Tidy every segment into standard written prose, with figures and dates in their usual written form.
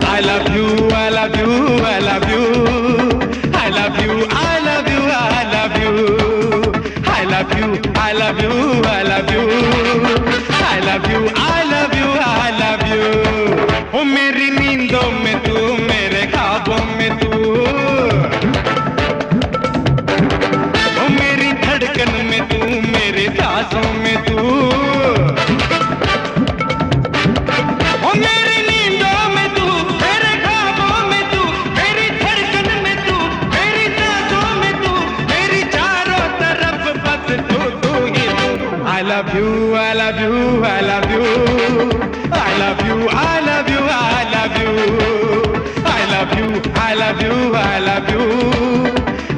I love you, I love you, I love you. I love you, I love you, I love you. I love you, I love you, I love you. I love you, I love you, I love you. ओ मेरी नींदों में तू, मेरे ख्वाबों में तू, ओ मेरी धड़कन में तू, मेरे सांसों में तू, ओ मेरी नींदों में तू, मेरे ख्वाबों में तू, मेरी धड़कन में तू, मेरी सांसों में तू, मेरी चारों तरफ बस तू तू ही तू। I love you, I love you, I love you. I love you, I love you, I love you. I love you, I love you, I love you.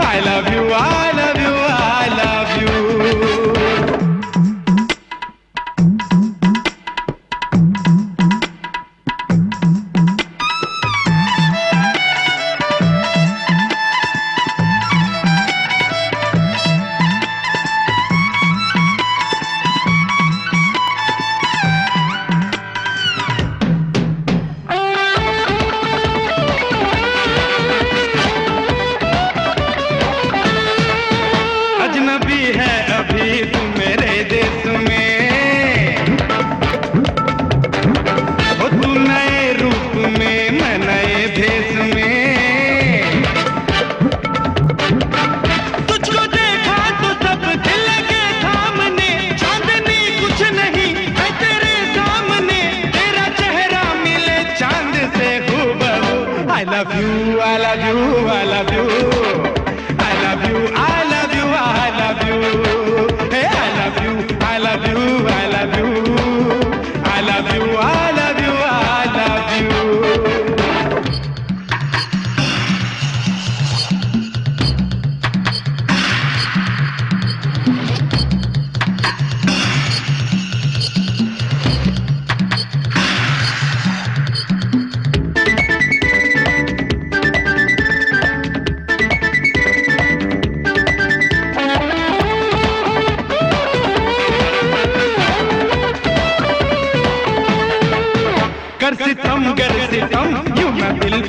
I love you, I love you, I love you. अजनबी है अभी तू मेरे देश में, ओ तू नए रूप में, मैं नए भेष में। तुझको देखा तो सब दिल लगे थामने, चांदनी कुछ नहीं है तेरे सामने, तेरा चेहरा मिले चांद से हूबहू। I love you, I love you, I love you. I love you, I love you, I love you. Hey, I love you, I love you, I love you. I love you, I love you, I love you. कर सितम यूं मैं दिल